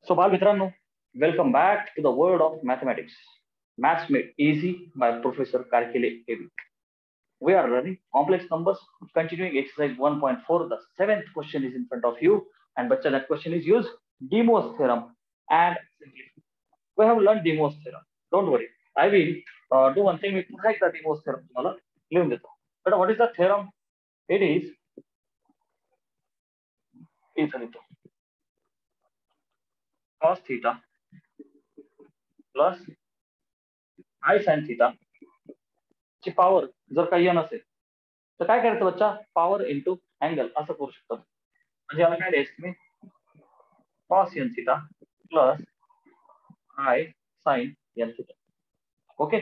So, बालमित्रांनो, welcome back to the world of mathematics. Maths made easy by Professor Karkile AB. We are learning complex numbers, continuing exercise 1.4. The seventh question is in front of you, and bacha, that question is use Demo's theorem and simplify. We have learned Demo's theorem. Don't worry, I will do one thing. We write the Demo's theorem. But what is the theorem? It is cos theta plus I sin theta ची power जर काही n असेल तर काय करायचं बच्चा, power into angle असं करू शकतो. म्हणजे याला काय द्यायचं तुम्ही, cos n theta plus I sin n theta. Okay,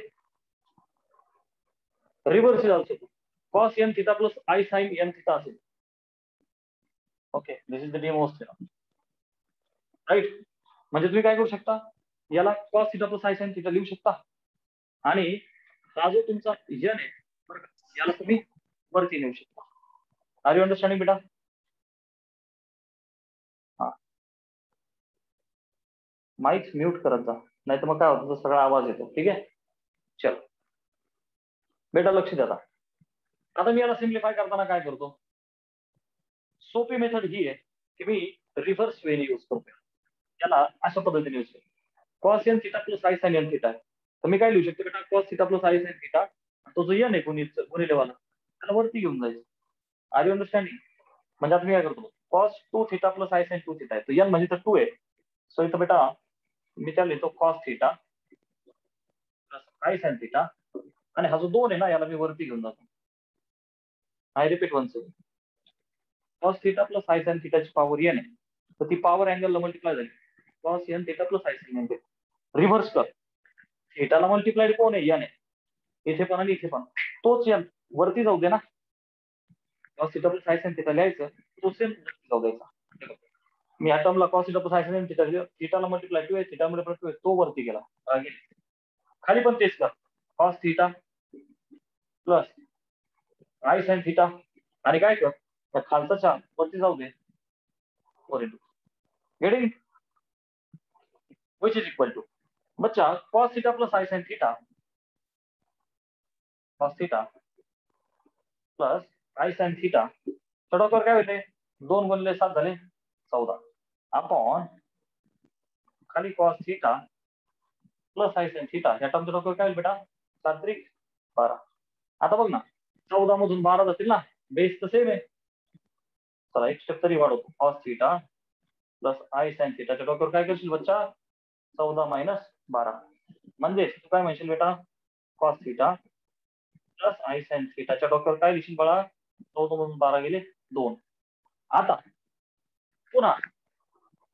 reverse also cos n theta plus I sin n theta असेल. Okay, this is the De Moivre's theorem, right. म्हणजे तुम्ही काय करू शकता, याला cos theta plus I sin theta लिहू शकता आणि हा जो तुमचा n आहे याला तुम्ही वरती नेऊ शकता. आर यू अंडरस्टँडिंग बेटा? हा, माईक म्यूट करत जा, नाही तर मग काय होतं, सगळा आवाज येतो. ठीक आहे, चल बेटा लक्ष द्या. आता मी याला सिम्प्लिफाय करताना काय करतो, सोपी मेथड ही आहे की मी रिव्हर्स वेने यूज करतो. याला अशा पद्धतीने यूज करतो. cos n theta plus I sin n theta आहे, तर मी काय लिहू शकतो बेटा, cos theta plus I sin theta, तो जो n आहे गुणिलेवाला त्याला वरती घेऊन जायचं. Are you understanding? म्हणजे आता मी काय करतो, cos 2 theta plus I sin 2 theta आहे, तो n म्हणजे तर 2 आहे. सो इथं बेटा मी त्याला लिहितो cos theta plus I sin theta, आणि हा जो 2 आहे ना याला मी वरती घेऊन जातो. I repeat once, cos theta plus I sin थिटाची पॉवर n आहे, तर ती पॉवर अँगलला मल्टिप्लाय झाली, cos n theta plus I sin n theta. Reverse कर, थिटाला मल्टिप्लाइड कोण आहे, n आहे, इथे पण आणि इथे पण तोच n वरती जाऊ दे ना. cos theta plus I sin theta लिहायचं, तो सेम जाऊ द्यायचा. मी या टर्मला cos theta plus I sin theta लिहिलं, थिटाला मल्टिप्लाय 2 आहे, थिटा मल्टिप्लाय 2 आहे, तो वरती गेला. खाली पण तेच कर, cos theta plus I sin theta, आणि काय कर, त्या खालचा 4 वरती जाऊ दे, 4 into getting it, which is equal to बच्चा cos theta plus I sin theta, cos theta plus I sin theta, चढवकर काय होते, 2 गुणिले 7 झाले 14, अपॉन खाली cos theta plus I sin theta, या टर्मचं डॉक्टर काय होईल बेटा, 7 त्रिक 12. आता बघ ना, 14 मधून 12 जातील ना, बेस तर सेम आहे. चला एक स्टेप तरी वाढवतो, cos theta plus I sin थिटाच्या डॉक्टर काय करशील बच्चा, 14 मायनस 12, म्हणजे तू काय म्हणशील बेटा, cos theta plus I sin थिटाच्या डॉक्टर काय लिहिशील बाळा, 14 मधून 12 गेले 2. आता पुन्हा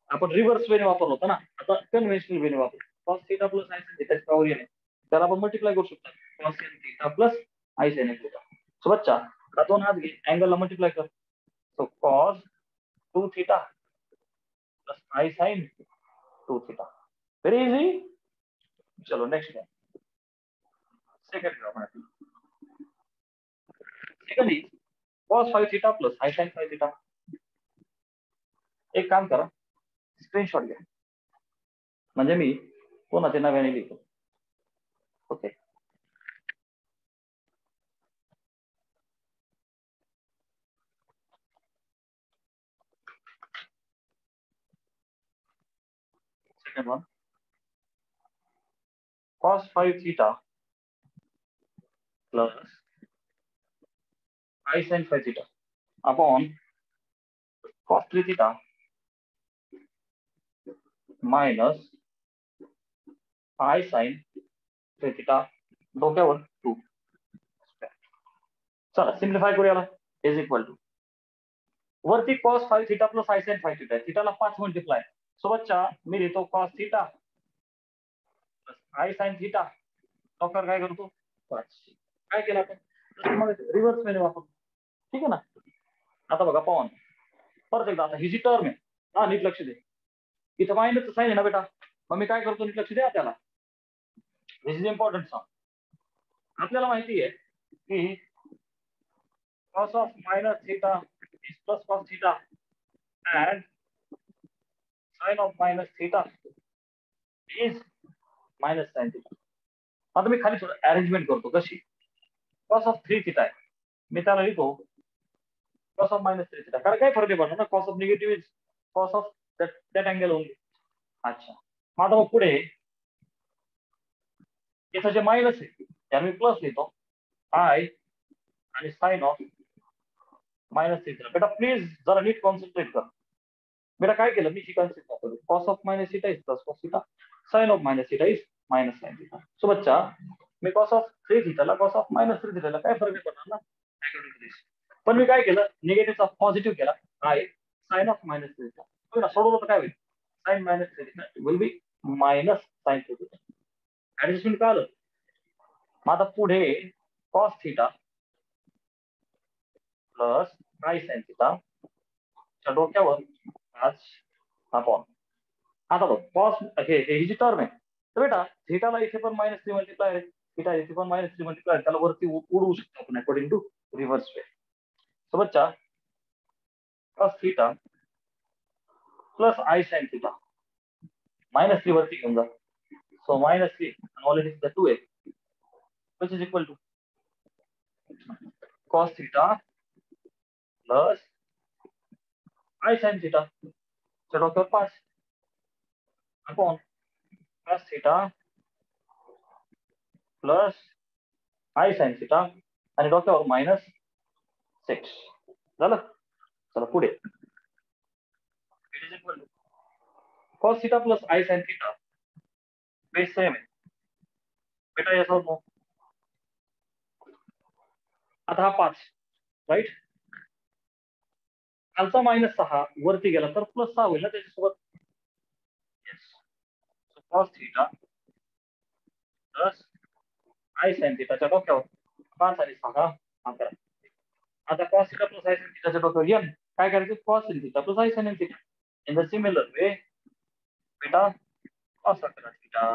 आपण रिव्हर्स वेने वापरलो होता ना, आता कन्व्हेन्शनल वेने वापरू, cos theta plus I sin थिटाची पॉवर n आहे, त्याला आपण मल्टिप्लाय करू शकतो, cos n theta plus I sin n theta. So बच्चा हा 2 हात घे, अँगलला मल्टिप्लाय कर, so cos 2 theta plus I sin 2 theta. Very easy. चलो नेक्स्ट है, second is cos 5 theta plus I sin 5 theta. एक काम करा, स्क्रीनशॉट घ्या, म्हणजे मी पुन्हा ते नव्याने लिहितो. Okay, second one, cos 5 theta plus I sin 5 theta upon cos 3 theta minus I sin 3 theta डोक्यावर 2. चला सिम्प्लिफाय करू याला, इज इक्वल टू वरती cos 5 theta plus I sin 5 theta, थीटाला 5 मल्टिप्लाय, सो बच्चा मी लिहितो cos theta plus I sin theta, doctor काय करतो 5. काय केलं आपण, रिव्हर्स वेने वापरतो. ठीक आहे ना. आता बघा पॉन परत एकदा, आता ही जी टर्म आहे, हा नीट लक्ष दे, इथं मायनसचं साईन आहे ना बेटा, मग मी काय करतो, नीट लक्ष द्या त्याला, दिस इज इम्पॉर्टंट सम. आपल्याला माहिती आहे की cos of minus theta is plus cos theta and sine of minus theta is minus sine theta. आता मी खाली थोडं अरेंजमेंट करतो. कशी? कॉस ऑफ 3 थिटा आहे, मी त्याला लिहितो कॉस ऑफ मायनस 3 थिटा. कारण काय फरक पडणार ना, cos of negative is cos of that angle only. अच्छा, मग आता मग पुढे इथं जे मायनस आहे त्याला मी प्लस लिहितो, आय आणि साइन ऑफ मायनस थिटा. बेटा प्लीज जरा नीट कॉन्सन्ट्रेट कर. बेटा काय केलं मी, ही कन्सेप्ट वापरली. Cos of minus theta is plus cos theta, sine of minus theta is minus sine theta. So बच्चा मी कॉस ऑफ 3 थिटाला कॉस ऑफ मायनस 3 थिटाला काय फरक पडणार ना, अकॉर्डिंग टू दिस. पण मी काय केलं, निगेटिव्हचा पॉझिटिव्ह केला, i sine of minus 3 theta. बघा सोडवलं तर काय होईल, sine minus 3 theta will be minus sine 3 theta. Adjustment काय आलं. मग आता पुढे cos theta plus i sine theta च्या डोक्यावर 5 अपॉन. आता बघ कॉस ही जी टर्म आहे, तर बेटा थिटाला इथे पण मायनस 3 मल्टिप्लाय आहे, थिटा इथे पण मायनस 3 मल्टिप्लाय आहे, त्याला वरती उडवू शकतो आपण according to reverse way. So बच्चा cos theta plus i sine theta minus 3 वरती घेऊन जा. So minus 3 and already the 2 आहे, which is equal to cos theta plus I sin theta च्या डोक्यावर 5 upon cos theta plus I sin theta आणि डोक्यावर minus 6 झालं. चला पुढे, it is equal to cos theta plus I sin theta base same आहे बेटा, याचा नो. आता हा 5 राईट, खालचा मायनस 6 वरती गेला तर प्लस 6 होईल ना त्याच्यासोबत. cos theta plus I sin theta च्या डोक्यावर 5 आणि 6 11. आता cos theta plus I sin theta च्या डोक्यावर n काय करायचं, cos sin theta plus I sin theta. In the similar way बेटा cos 11 theta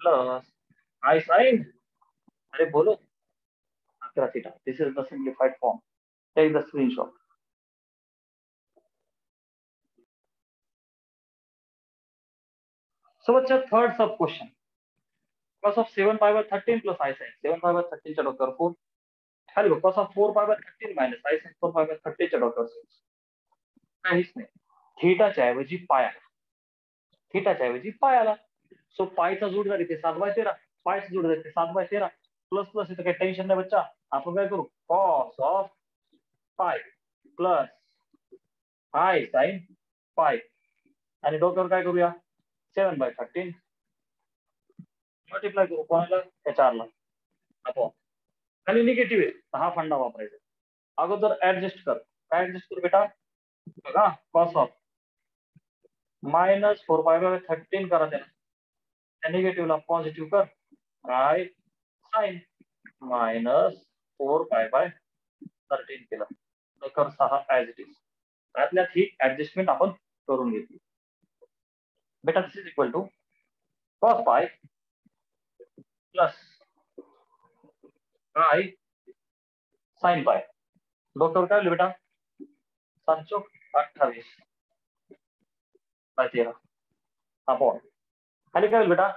plus I sin, अरे बोलो 11 theta. This is the simplified form. Take the screenshot. So what's your third sub question? Cos of 7 pi by 13 plus I sin 7 pi by 13 च्या डोक्यावर 4. खाली बघ cos of 4 pi by 13 minus I sin 4 pi by 13 च्या डोक्यावर 6. काहीच नाही, थिटाच्या ऐवजी पाय आला, थिटाच्या ऐवजी पाय आला. सो पायचा जोड झाली ते 7/13, पायचा जोड झाली ते 7/13, प्लस प्लस इथं काही टेन्शन नाही बच्चा. आपण काय करू, cos ऑफ पाय प्लस आय साइन पाय आणि डोक्यावर काय करूया 7/13 मल्टिप्लाय करू कोणाला, त्या 4ला अपॉन. खाली निगेटिव्ह आहे, हा फंडा वापरायचा. अगोदर ऍडजस्ट कर. काय ऍडजस्ट करू बेटा, बघा cos of minus 4 pi by 13 करा, त्या निगेटिव्हला पॉझिटिव्ह कर, i sine minus 4 pi by 13 केलं तर कर 6 ऍज इट इज. त्यातल्यात ही ऍडजस्टमेंट आपण करून घेतली बेटा. This is equal to cos pi plus i sine pi. Doctor काय बेटा 7/28 बाय 13 अपॉन. खाली काय बेटा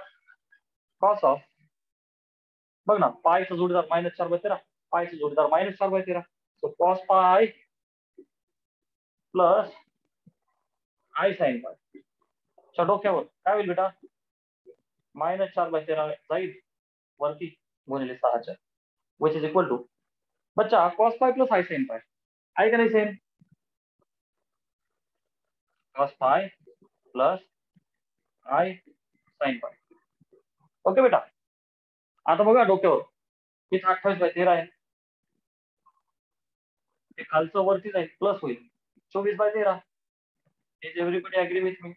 कॉस ऑफ, बघ ना पायचा जोडीदार -4/13, पायचा जोडीदार -4/13. So cos pi plus i sine pi च्या डोक्यावर काय होईल बेटा, -4/13 जाईल वरती गुणिले 6 विच इज इक्वल टू बच्चा cos pi plus i sine pi. आहे का नाही same, cos pi plus i sine pi. Okay बेटा. आता बघा डोक्यावर इथे 28/13 आहे, ते खालचं वरती जाईल प्लस होईल 24/13. Is everybody agree with me.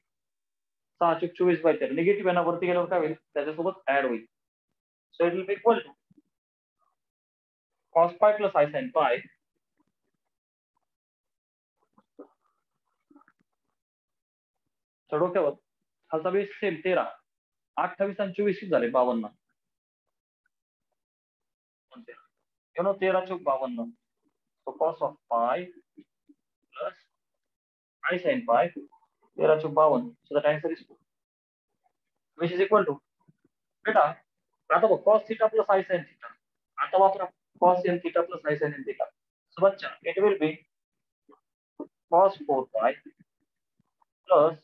6×24/13 negative आहे ना, वरती गेल्यावर काय होईल त्याच्यासोबत ऍड होईल. So it will be equal to cos pi plus i sine pi डोक्यावर खालचा बेस सेम 13, 28 आणि 24 झाले 52. 13 चौक 52. सो कॉस ऑफ पाय प्लस आय साइन पाय 13×52, so that answer is 2, which is equal to बेटा आता बघ cos theta plus I sin theta, आता वापरा cos n theta plus I sin n theta, so बच्चा it will be cos 4 pi plus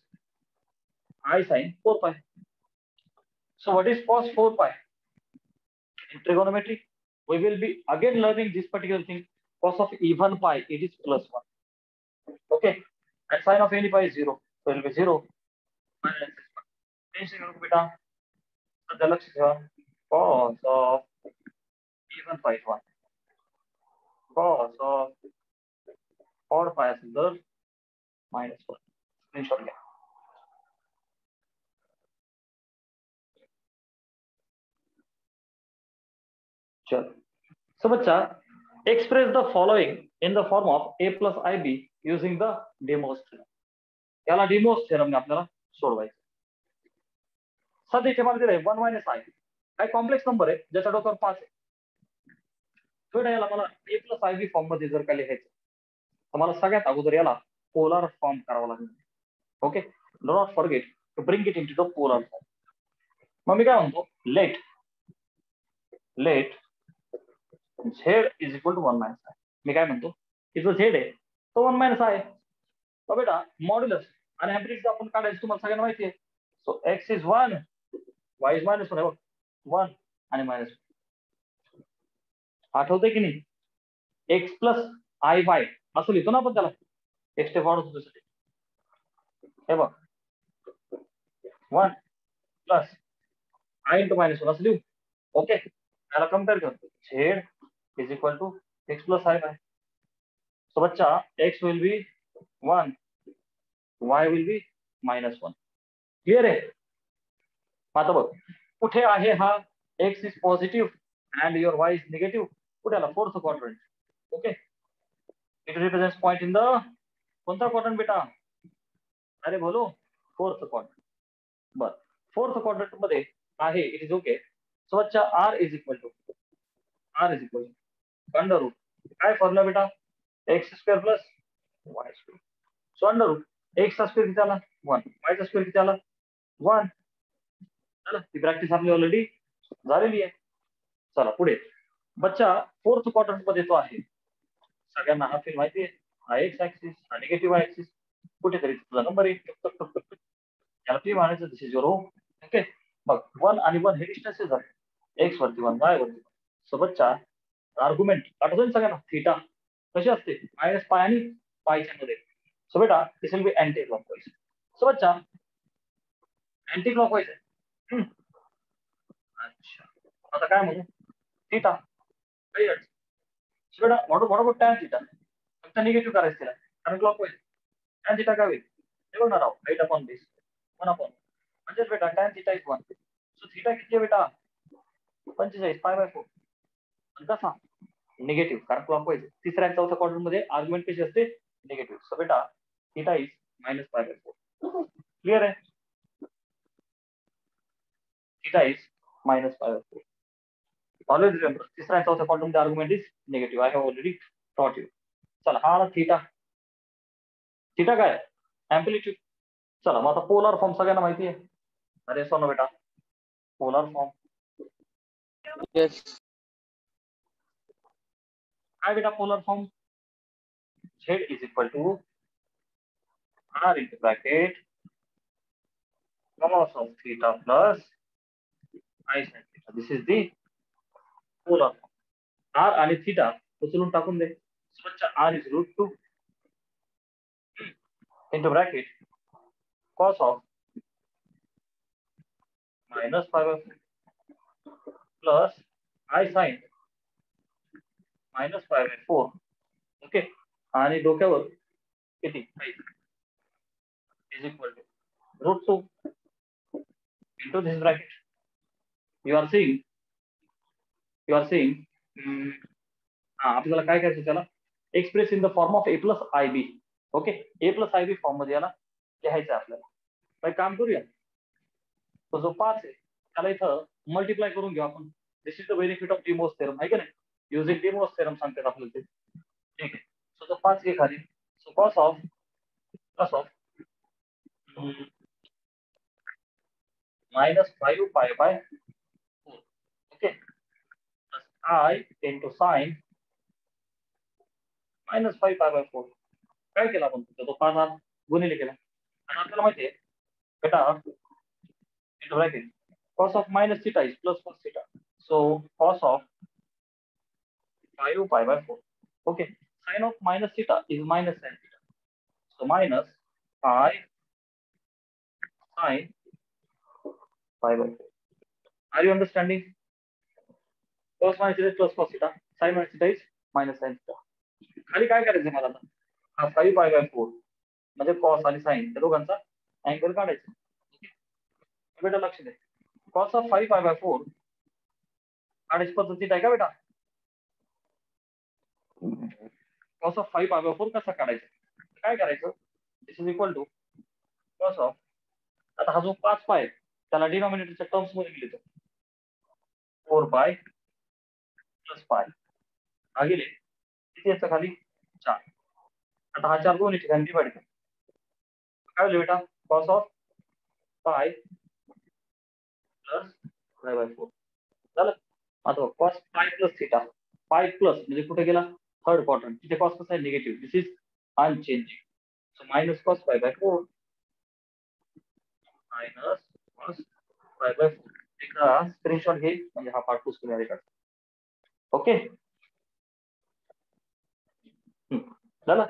I sin 4 pi. So what is cos 4 pi? In trigonometry, we will be again learning this particular thing. Cos of even pi, it is plus 1. Okay, and sin of any pi is 0, so it will be 0 minus 1. Finishing look beta, so the लक्ष्य है cos of even pi is 1, cos of odd pi is minus 1. Screenshot लिया. चलो, so बच्चा express the following in the form of a plus ib using the De Moivre's theorem. याला De Moivre's theorem ने आपल्याला सोडवायचं. सध्या इथे मला दिलंय 1 minus I, काय कॉम्प्लेक्स नंबर आहे ज्याच्या डोक्यावर 5 आहे. थोडं याला मला a plus ib फॉर्म मध्ये जर का लिहायचं तर मला सगळ्यात अगोदर याला पोलार फॉर्म करावा लागेल. Okay, do not forget to bring it into the polar form. मग मी काय म्हणतो, let z is equal to 1 minus I. मी काय म्हणतो की जो z आहे तो 1 minus I. तर बेटा मॉड्युलस आणि ऍम्प्लिट्यूड आपण काढायचं तुम्हाला सगळ्यांना माहिती आहे. So x is 1, y is minus 1 आहे बघ, 1 आणि minus 1. आठवतंय की नाही, x प्लस आय वाय असं लिहितो ना आपण त्याला, x स्टेप वाढवतो त्यासाठी. हे बघ 1 प्लस आय इंटू मायनस 1 असं लिहू. ओके, त्याला कम्पेअर करतो, z is equal to x plus i y. So बच्चा x will be 1, y will be minus 1. Clear आहे. आता बघ कुठे आहे हा x is positive and your y is negative, कुठे आला, fourth quadrant. Okay, it represents point in the कोणता क्वाड्रंट बेटा, अरे बोलो फोर्थ क्वाड्रंट. बर, फोर्थ क्वाड्रंट मध्ये आहे, इट इज ओके. सो बच्चा r is equal to under route, काय फॉर्म्युला बेटा, x square plus y square. So under root x चा स्क्वेअर किती आला 1, वाय चा स्क्वेअर किती आला 1. चला, ती प्रॅक्टिस आपली ऑलरेडी झालेली आहे. चला पुढे बच्चा, फोर्थ क्वाड्रंट मध्ये तो आहे, सगळ्यांना हा फील माहिती आहे, हा एक्स ऍक्सिस, हा निगेटिव्ह वाय ऍक्सिस, कुठेतरी तुझा नंबर आहे, याला पी म्हणायचं, दिस इज युअर होम. ओके, मग 1 आणि 1 हे डिस्टन्सेस आहे, एक्स वरती 1, वाय वरती 1. सो बच्चा आर्ग्युमेंट आठवतो ना सगळ्यांना, थीटा कशी असते, मायनस पाय आणि पायच्या मध्ये. सो बेटा this will be anti clockwise. So बच्चा अँटी क्लॉकवाईज आहे. अच्छा, आता काय म्हणू, थीटा काही अडचण. सो बेटा व्हॉट अबाउट टॅन थीटा, फक्त निगेटिव्ह करायचं तिला, कारण क्लॉकवाईज. टॅन थीटा काय होईल हे बघणार आहोत, 8 अपॉन बेस 1 अपॉन, म्हणजेच बेटा tan theta is 1. So theta किती आहे बेटा 45 π/4. कसा निगेटिव्ह, कारण क्लॉकवाईज. तिसऱ्या आणि चौथ्या क्वाड्रंट मध्ये आर्ग्युमेंट कशी असते, निगेटिव्ह. सो बेटा थीटा इज मायनस π/4. क्लिअर आहे, theta is minus π/4. Always remember, तिसऱ्या आणि चौथ्या क्वाड्रंट मध्ये argument is negative. I have already taught you. चला, हा आला थीटा. थीटा काय, अँप्लिट्यूड. चला मग आता पोलार फॉर्म सगळ्यांना माहिती आहे, अरे सोनो बेटा पोलार फॉर्म. Yes. काय बेटा polar form, z is equal to r into bracket cos of theta plus I sin theta. This is the polar form. r आणि थीटा उचलून टाकून दे. बच्चा r is √2 into bracket cos of minus π/4 plus I sin minus π/4. Okay, आणि डोक्यावर किती is equal to √2 into this bracket. You are seeing आपल्याला काय करायचं, त्याला express in the form of a plus i b. Okay, a plus i b form मध्ये याला लिहायचं आपल्याला. काही काम करूया, तो जो 5 आहे त्याला इथं मल्टिप्लाय करून घेऊ आपण. This is the benefit of de Moivre's theorem, आहे का नाही, युजिंग डी मोइव्रे's थेरम सांगतात आपल्याला ते. ठीक आहे, सो तो 5 घे खाली. So cos of minus 5 pi by 4. Okay, plus I into sine minus 5 pi by 4. काय केला आपण तो 5 आत गुणिले केला आणि आपल्याला माहिती आहे बेटा into bracket cos of minus theta is plus cos theta, so cos of 5 pi by 4. Okay, sine of minus theta is minus sin theta, so minus pi sine pi by 4. Are you understanding? Cos minus theta is plus cos theta, sin minus theta is minus sin theta. खाली काय करायचं मला आता हा 5 pi by 4 म्हणजे cos आणि sin त्या दोघांचा अँगल काढायचा. बेटा लक्ष दे, cos of 5 pi by 4 काढायची पद्धत आहे का बेटा? cos of 5 pi by 4 कसा काढायचा? काय करायचं? This is equal to cos of, आता हा जो 5 पाय त्याला डिनॉमिनेटरच्या टर्म्स मध्ये लिहितो 4 पाय प्लस पाय भागिले किती याचं खाली 4. आता हा 4 दोन्ही ठिकाणी डिवाइड कर. काय होईल बेटा? cos of पाय प्लस 5/4 झालं. आता cos पाय प्लस थिटा, पाय प्लस म्हणजे कुठे गेला? Third quadrant. तिथे cos कसा आहे? Negative. This is unchanging. So minus cos 5/4 minus cos 5/4. एकदा स्क्रीनशॉट घे म्हणजे हा पार्ट पुस तुम्ही काढ. ओके झालं.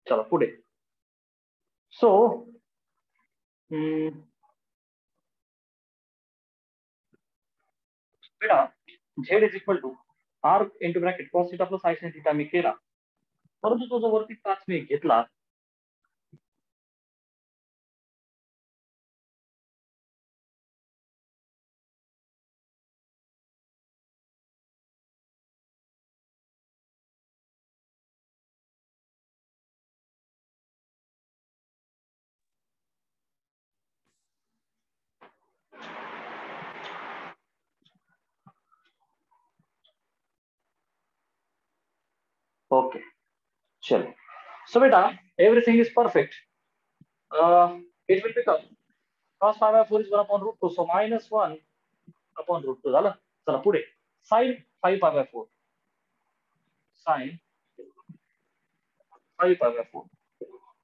चला पुढे. सो बेटा z is equal to r into bracket cos theta plus sin theta मी केला, परंतु तो जो वरती 5 मी घेतला ओके चलो. सो बेटा everything is perfect. It will become cos 5/4 is 1/√2, so minus 1/√2 झालं. चला पुढे sin 5 pi/4 sin 5 pi/4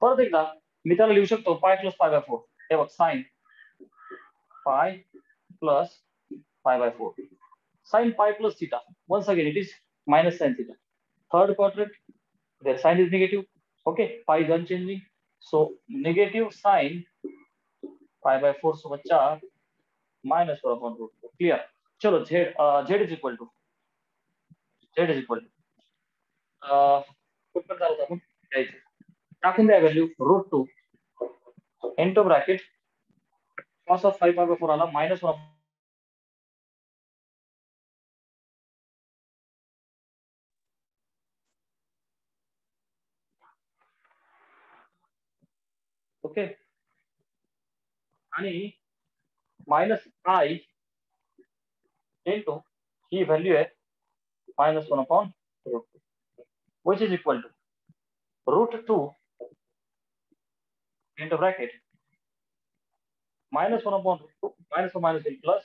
परत एकदा मी त्याला लिहू शकतो पाय प्लस 5/4. हे बघ sin पाय plus 5/4 sin pi plus theta. Once again it is minus sin theta. Third quadrant, their sign is negative. Okay, pi is unchanging, so negative sin 5/4 सोबत 4 minus 4/√2. Clear? चलो z is equal to कुठपर्यंत आलो आपण द्यायचं टाकून द्या value √2 into bracket cos of 5/4 आला -1. Okay आणि minus I into he value आहे -1/√2 which is equal to √2 into bracket -1/√2 -1 plus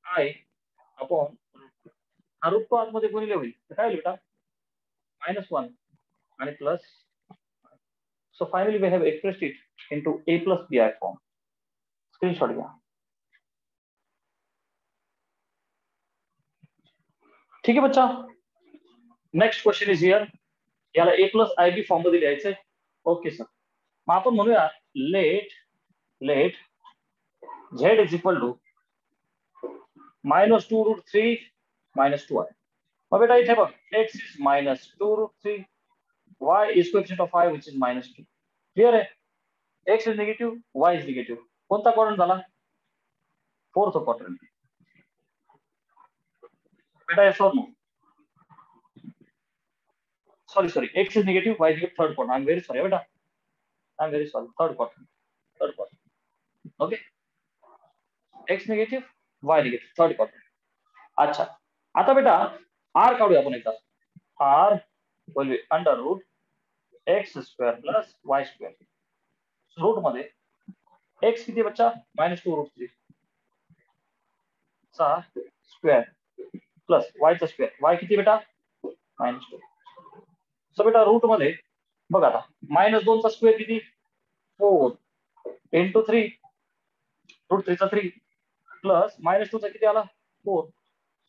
I upon √2. हा √2 आतमध्ये गुणिले होईल तर काय होईल बेटा -1 आणि plus. So finally we have expressed it into a plus bi form. Screenshot घ्या. ठीक आहे बच्चा. Next question is here. याला a plus ib फॉर्म मध्ये लिहायचंय. Okay sir. मग आपण म्हणूया let z is equal to -2√3 -2i. मग बेटा इथे बघ x is -2√3, y is coefficient of I which is -2. Clear आहे? x is negative, y is negative. कोणता क्वाड्रंट झाला? Fourth quadrant. बेटा yes or no? Sorry, x is negative, y is negative, third quadrant. I'm very sorry बेटा. I'm very sorry. Third quadrant. Okay. x negative, y negative, third quadrant. अच्छा. आता बेटा R काढूया आपण एकदा. R will be under root x square plus y square. Root मध्ये x किती बच्चा -2√3 चा स्क्वेअर प्लस वाय चा स्क्वेअर. वाय किती बेटा -2. सो बेटा रूट मध्ये बघा आता -2 चा स्क्वेअर किती 4 इंटू 3 √3 चा 3 प्लस -2 चा किती आला 4.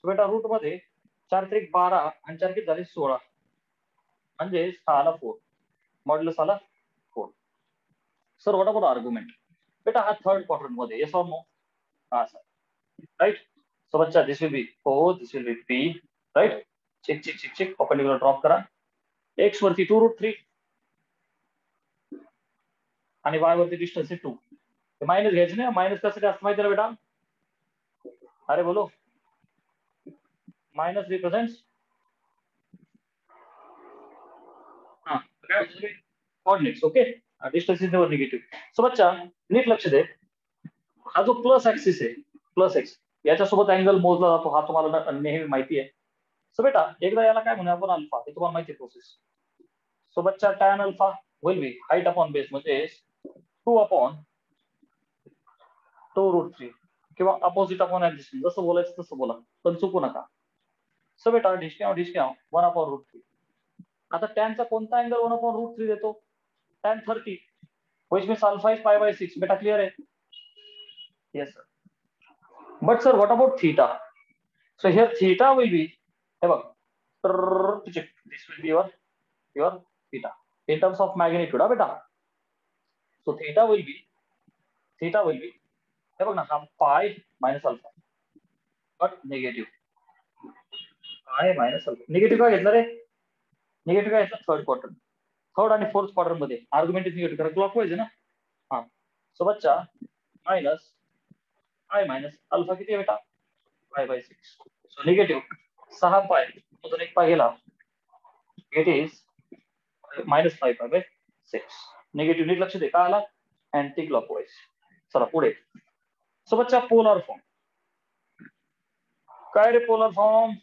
सो बेटा रूट मध्ये 4 त्रिक 12 आणि 4 किती झाले 16 म्हणजे हा आला 4. मॉड्युलस आला 4. Sir what about argument. बेटा हा थर्ड क्वाड्रंट मध्ये येस ऑर नो. हा सर राईट. सो बच्चा this will be 4 this will be pi right. Check check check check perpendicular drop करा. एक्स वरती 2√3 आणि वाय वरती डिस्टन्स आहे 2. मायनस घ्यायचं नाही. मायनस कसं असतं माहिती ना बेटा. अरे बोलो minus represents coordinates. Okay distance is never negative. So बच्चा नीट लक्ष दे. हा जो प्लस ऍक्सिस आहे प्लस एक्स याच्यासोबत अँगल मोजला जातो. हा तुम्हाला नेहमी माहिती आहे. सो बेटा एकदा याला काय म्हणूया आपण अल्फा. हे तुम्हाला माहिती आहे प्रोसेस. सो बच्चा tan alpha will be height upon base म्हणजे 2/2√3 किंवा अपोजिट अपॉन ऍडजस्टमेंट जसं बोलायचं तसं बोला पण चुकू नका. सो बेटा डिस्काउंट 1/√3. आता टॅनचा कोणता अँगल 1/√3 देतो tan 30 which means alpha is π/6. बेटा क्लियर आहे. Yes sir. But sir what about theta. So here theta will be हे बघ this will be your theta in terms of magnitude. बेटा सो थीटा विल बी हे बघ ना हा pi minus alpha but negative. Pi minus alpha negative काय घेतलं रे. निगेटिव्ह काय घेतलं थर्ड क्वार्टर. थर्ड आणि फोर्थ क्वार्टर मध्ये आर्ग्युमेंट इज निगेटिव्ह कारण क्लॉकवाईज आहे ना. हा सो बच्चा मायनस पाय मायनस अल्फा किती आहे बेटा π/6. सो निगेटिव्ह 6 पाय मधून 1 पाय गेला. It is -5π/6. निगेटिव्ह नीट लक्ष दे का आला अँटी क्लॉकवाईज. चला पुढे. सो बच्चा पोलर फॉर्म काय रे polar form.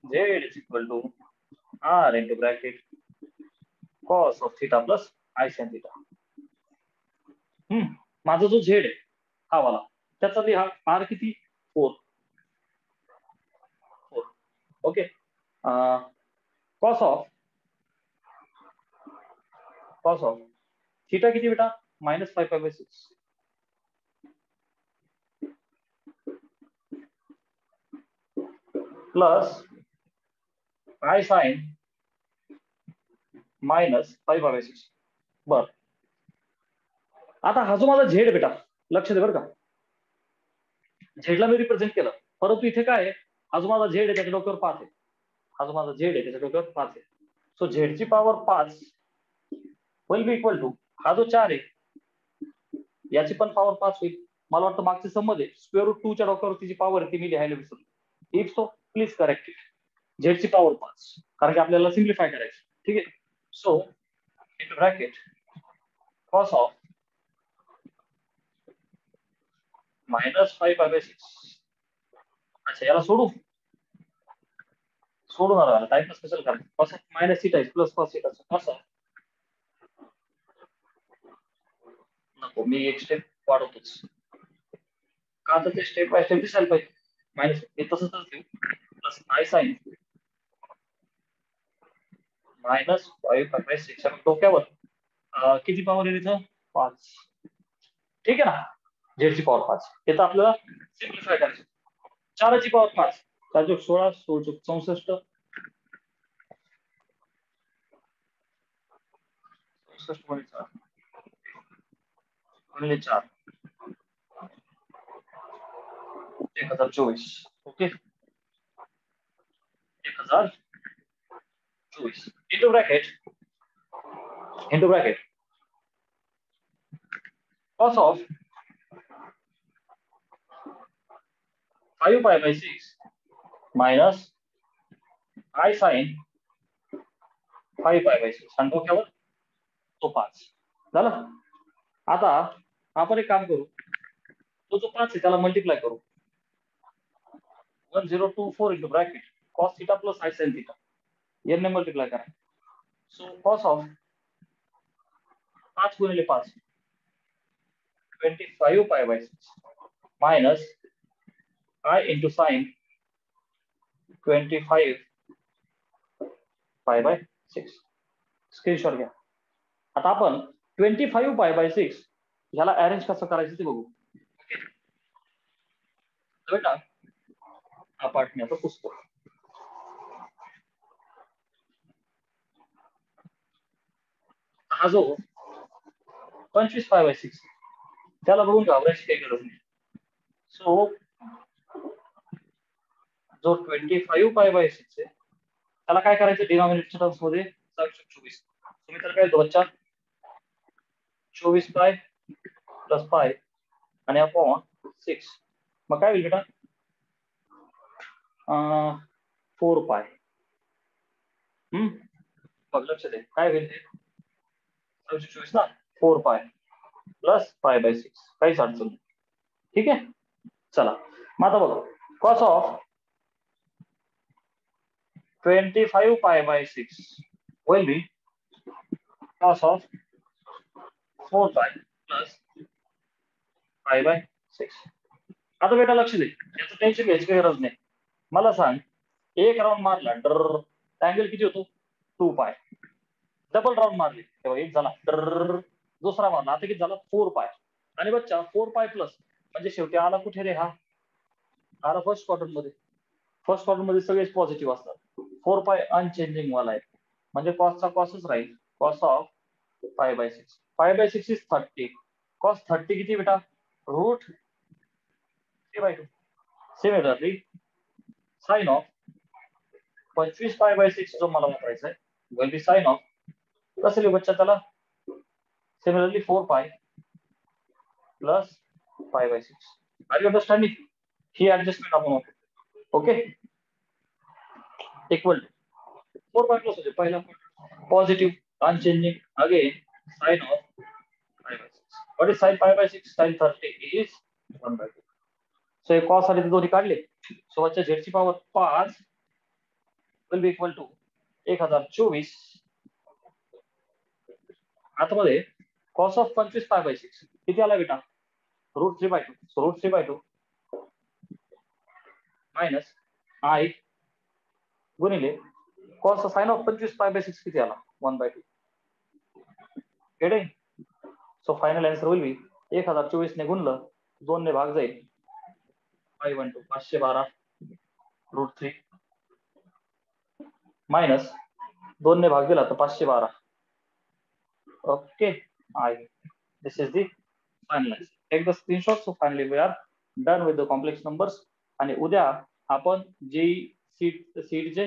z is equal to r into bracket cos of theta plus i sin theta. माझा जो z आहे हा वाला त्याचा लिहा r किती 4. ओके कॉस ऑफ थीटा किती बेटा -5π/6 प्लस i sin -5π/6. बर आता हा जो माझा झेड बेटा लक्ष दे बरं का. झेडला मी रिप्रेझेंट केलं परंतु इथे काय आहे हा जो माझा झेड आहे त्याच्या डोक्यावर 5 आहे. हा जो माझा झेड आहे त्याच्या डोक्यावर 5 आहे. सो झेडची power 5 will be equal to हा जो 4 आहे याची पण पॉवर 5 होईल. मला वाटतं मागचे समज आहे √2 च्या डोक्यावरती जी पॉवर आहे ती मी लिहायला विसरलो. If so please correct it. झेडची पॉवर 5 कारण की आपल्याला सिम्प्लिफाय करायचं. ठीक आहे. So in bracket cos of -5π/6. अच्छा याला सोडून आला टाइमपास कशाला करायचं. Cos of minus theta is plus cos theta. Cos of नको मी एक स्टेप वाढवतोच का तर ते स्टेप बाय स्टेप दिसायला पाहिजे. मायनस हे तसंच प्लस i sin -5π/6 डोक्यावर किती पॉवर आहे तिथं 5. ठीक आहे ना. झेडची पॉवर 5 हे तर आपल्याला सिम्प्लिफाय करायचं. 4ची पॉवर 5 4 16 16 64 गुणिले 4 1024. Okay 1024 into bracket cos of 5π/6 minus i sin 5π/6 आणि डोक्यावर तो 5 झालं. आता आपण एक काम करू तो जो 5 आहे त्याला मल्टिप्लाय करू 1024 into bracket cos theta plus i sine theta n ने मल्टिप्लाय करा. सो कॉस ऑफ 5 गुणिले 5 25 pi by 6 minus I into sine 25 pi by 6. Screenshot घ्या. आता आपण 25 पाय बाय 6 ह्याला अरेंज कसं करायचं ते बघू. बेटा हा पाठ मी आता पुसतो. हा जो 25 पाय बाय 6 त्याला बघून घाबरायची काही गरज नाही. सो जो 25 पाय बाय 6 आहे त्याला काय करायचं डिनॉमिनेटर टर्म्स मध्ये 24. तुम्ही तर काय बच्चा 24 पाय प्लस पाय आणि अपॉन 6 मग काय होईल बेटा 4 पाय. बघ लक्ष दे काय होईल ते 24 ना 4 पाय प्लस पाय बाय 6 काहीच अडचण नाही. ठीक आहे. चला मग आता बघा cos of 25 pi by 6 will be cos of 4 pi plus pi by 6. आता बेटा लक्ष दे याचं टेन्शन घ्यायची काही गरज नाही. मला सांग एक राऊंड मारला तर अँगल किती होतो 2 पाय. डबल राऊंड मारली तेव्हा एक झाला तर दुसरा मारला आता किती झाला 4 पाय. आणि बच्चा 4 पाय प्लस म्हणजे शेवटी आला कुठे रे हा आला फर्स्ट क्वाड्रंट मध्ये. फर्स्ट क्वाड्रंट मध्ये सगळेच पॉझिटिव्ह असतात. 4 पाय अनचेंजिंग वाला आहे म्हणजे कॉसचा कॉसच राहील. कॉस ऑफ पाय बाय 6 पाय बाय 6 इज 30. कॉस 30 किती बेटा root 3/2. Similarly sign of 25 pi by 6 जो मला वापरायचा आहे विल बी साइन ऑफ कसं लिहू बच्चा त्याला similarly 4 pi plus pi by 6. Are you understanding ही ऍडजस्टमेंट आपण वापरतो. Okay equal to 4 pi plus होते पहिला positive unchanging again sine of pi by 6. What is sine pi by 6 sine 30 is 1/2. So हे कॉस आले दोन्ही काढले. सो वरच्या z ची power 5 will be equal to 1024. आतमध्ये कॉस ऑफ 25 पाय बाय 6 किती आला बेटा root 3/2. So root 3/2 minus i गुणिले cos sine of 25 pi by 6 किती आला 1/2. Getting. So final answer will be 1024 ने गुणलं 2 ने भाग जाईल 512 512 रूट 3 मायनस 2 ने भाग दिला तर 512. Okay I this is the final answer. Take the screenshot. So finally we are done with the complex numbers. आणि उद्या आपण जे सीट जे